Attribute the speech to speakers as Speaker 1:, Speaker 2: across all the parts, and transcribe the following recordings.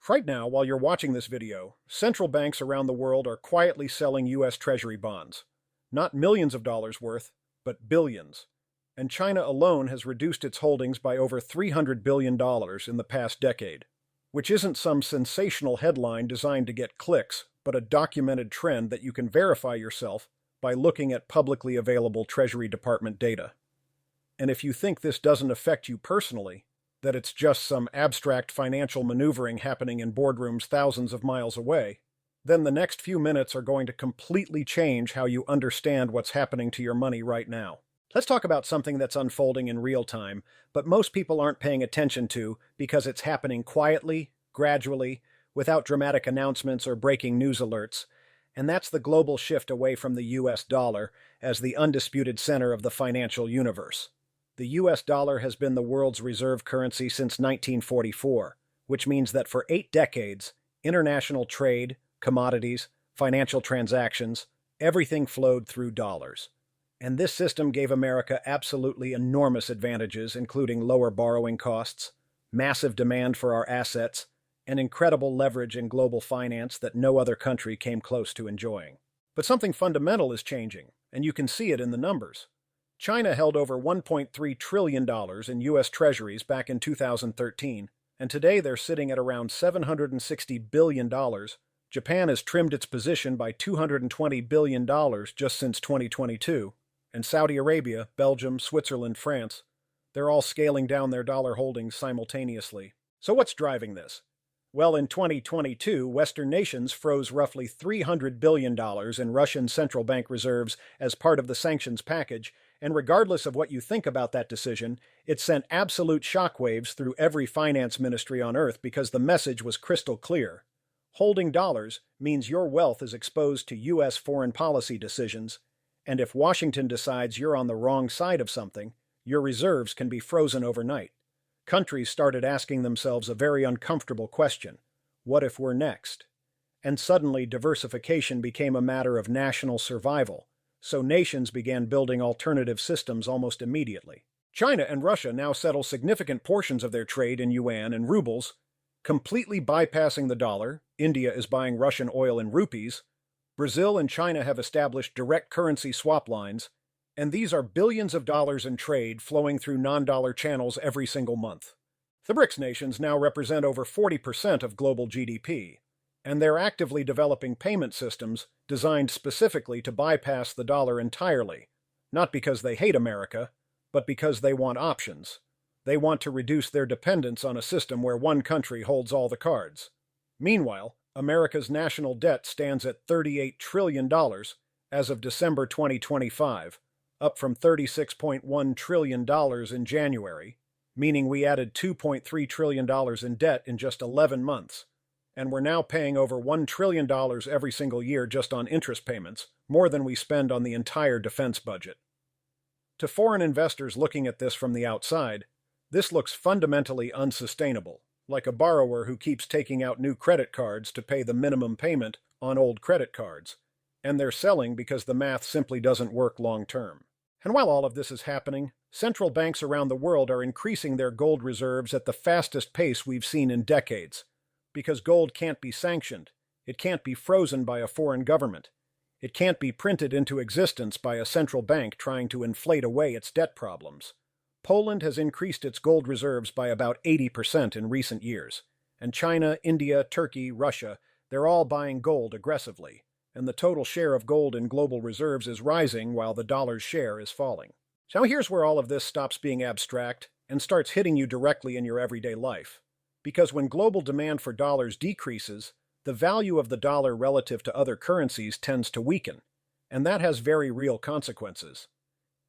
Speaker 1: Right now, while you're watching this video, central banks around the world are quietly selling U.S. Treasury bonds. Not millions of dollars worth, but billions. And China alone has reduced its holdings by over $300 billion in the past decade, which isn't some sensational headline designed to get clicks, but a documented trend that you can verify yourself by looking at publicly available Treasury Department data. And if you think this doesn't affect you personally, that it's just some abstract financial maneuvering happening in boardrooms thousands of miles away, then the next few minutes are going to completely change how you understand what's happening to your money right now. Let's talk about something that's unfolding in real time, but most people aren't paying attention to because it's happening quietly, gradually, without dramatic announcements or breaking news alerts, and that's the global shift away from the US dollar as the undisputed center of the financial universe. The US dollar has been the world's reserve currency since 1944, which means that for 8 decades, international trade, commodities, financial transactions, everything flowed through dollars. And this system gave America absolutely enormous advantages, including lower borrowing costs, massive demand for our assets, and incredible leverage in global finance that no other country came close to enjoying. But something fundamental is changing, and you can see it in the numbers. China held over $1.3 trillion in U.S. Treasuries back in 2013, and today they're sitting at around $760 billion. Japan has trimmed its position by $220 billion just since 2022, and Saudi Arabia, Belgium, Switzerland, France, they're all scaling down their dollar holdings simultaneously. So what's driving this? Well, in 2022, Western nations froze roughly $300 billion in Russian central bank reserves as part of the sanctions package, and regardless of what you think about that decision, it sent absolute shockwaves through every finance ministry on Earth because the message was crystal clear. Holding dollars means your wealth is exposed to U.S. foreign policy decisions, and if Washington decides you're on the wrong side of something, your reserves can be frozen overnight. Countries started asking themselves a very uncomfortable question: what if we're next? And suddenly diversification became a matter of national survival, so nations began building alternative systems almost immediately. China and Russia now settle significant portions of their trade in yuan and rubles, completely bypassing the dollar. India is buying Russian oil in rupees. Brazil and China have established direct currency swap lines, and these are billions of dollars in trade flowing through non-dollar channels every single month. The BRICS nations now represent over 40% of global GDP, and they're actively developing payment systems designed specifically to bypass the dollar entirely, not because they hate America, but because they want options. They want to reduce their dependence on a system where one country holds all the cards. Meanwhile, America's national debt stands at $38 trillion as of December 2025, up from $36.1 trillion in January, meaning we added $2.3 trillion in debt in just 11 months. And we're now paying over $1 trillion every single year just on interest payments, more than we spend on the entire defense budget. To foreign investors looking at this from the outside, this looks fundamentally unsustainable, like a borrower who keeps taking out new credit cards to pay the minimum payment on old credit cards, and they're selling because the math simply doesn't work long term. And while all of this is happening, central banks around the world are increasing their gold reserves at the fastest pace we've seen in decades, because gold can't be sanctioned, it can't be frozen by a foreign government, it can't be printed into existence by a central bank trying to inflate away its debt problems. Poland has increased its gold reserves by about 80% in recent years, and China, India, Turkey, Russia, they're all buying gold aggressively, and the total share of gold in global reserves is rising while the dollar's share is falling. So here's where all of this stops being abstract and starts hitting you directly in your everyday life. Because when global demand for dollars decreases, the value of the dollar relative to other currencies tends to weaken, and that has very real consequences.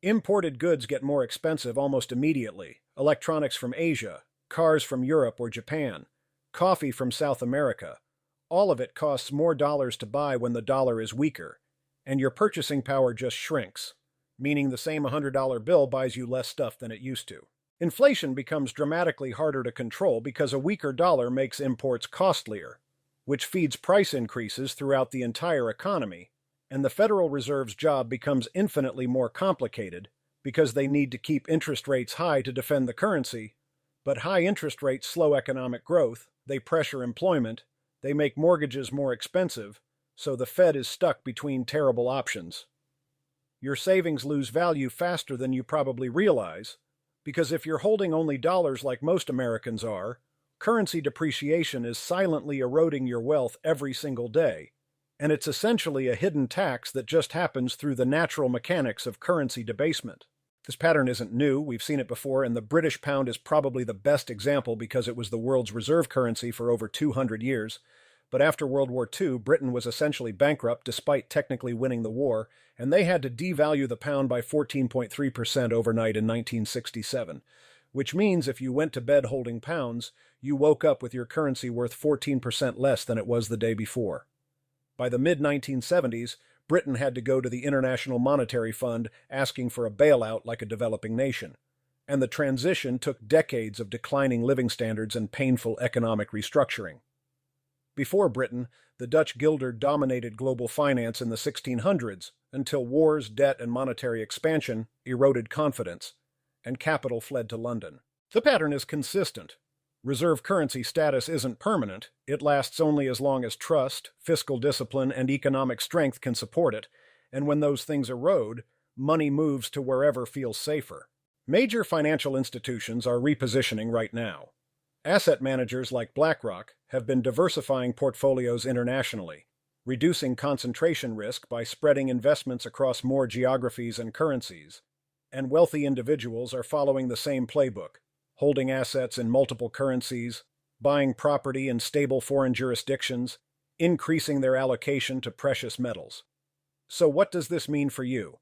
Speaker 1: Imported goods get more expensive almost immediately: electronics from Asia, cars from Europe or Japan, coffee from South America. All of it costs more dollars to buy when the dollar is weaker, and your purchasing power just shrinks, meaning the same $100 bill buys you less stuff than it used to. Inflation becomes dramatically harder to control because a weaker dollar makes imports costlier, which feeds price increases throughout the entire economy, and the Federal Reserve's job becomes infinitely more complicated because they need to keep interest rates high to defend the currency, but high interest rates slow economic growth, they pressure employment, they make mortgages more expensive, so the Fed is stuck between terrible options. Your savings lose value faster than you probably realize, because if you're holding only dollars like most Americans are, currency depreciation is silently eroding your wealth every single day, and it's essentially a hidden tax that just happens through the natural mechanics of currency debasement. This pattern isn't new, we've seen it before, and the British pound is probably the best example because it was the world's reserve currency for over 200 years. But after World War II, Britain was essentially bankrupt despite technically winning the war, and they had to devalue the pound by 14.3% overnight in 1967, which means if you went to bed holding pounds, you woke up with your currency worth 14% less than it was the day before. By the mid-1970s, Britain had to go to the International Monetary Fund asking for a bailout like a developing nation, and the transition took decades of declining living standards and painful economic restructuring. Before Britain, the Dutch guilder dominated global finance in the 1600s until wars, debt, and monetary expansion eroded confidence, and capital fled to London. The pattern is consistent. Reserve currency status isn't permanent, it lasts only as long as trust, fiscal discipline, and economic strength can support it, and when those things erode, money moves to wherever feels safer. Major financial institutions are repositioning right now. Asset managers like BlackRock have been diversifying portfolios internationally, reducing concentration risk by spreading investments across more geographies and currencies, and wealthy individuals are following the same playbook, holding assets in multiple currencies, buying property in stable foreign jurisdictions, increasing their allocation to precious metals. So what does this mean for you?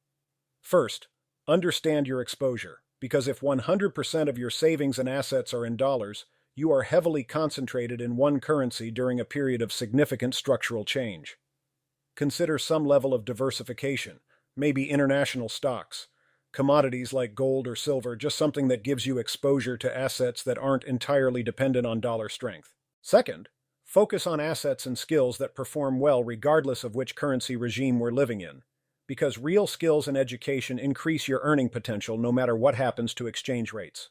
Speaker 1: First, understand your exposure, because if 100% of your savings and assets are in dollars, you are heavily concentrated in one currency during a period of significant structural change. Consider some level of diversification, maybe international stocks, commodities like gold or silver, just something that gives you exposure to assets that aren't entirely dependent on dollar strength. Second, focus on assets and skills that perform well regardless of which currency regime we're living in, because real skills and education increase your earning potential no matter what happens to exchange rates.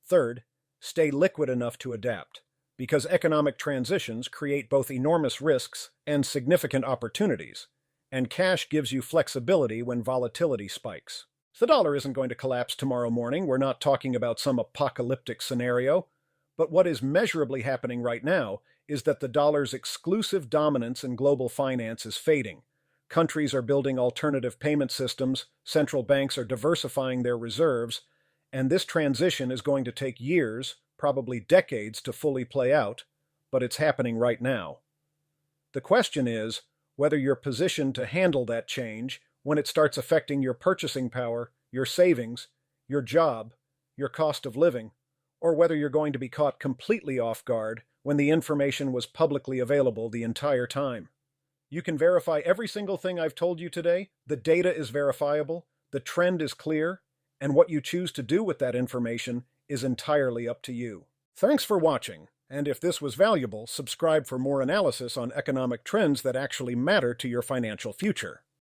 Speaker 1: Third, stay liquid enough to adapt, because economic transitions create both enormous risks and significant opportunities, and cash gives you flexibility when volatility spikes. The dollar isn't going to collapse tomorrow morning. We're not talking about some apocalyptic scenario. But what is measurably happening right now is that the dollar's exclusive dominance in global finance is fading. Countries are building alternative payment systems, central banks are diversifying their reserves, and this transition is going to take years, probably decades, to fully play out, but it's happening right now. The question is whether you're positioned to handle that change when it starts affecting your purchasing power, your savings, your job, your cost of living, or whether you're going to be caught completely off guard when the information was publicly available the entire time. You can verify every single thing I've told you today. The data is verifiable, the trend is clear, and what you choose to do with that information is entirely up to you. Thanks for watching, and if this was valuable, subscribe for more analysis on economic trends that actually matter to your financial future.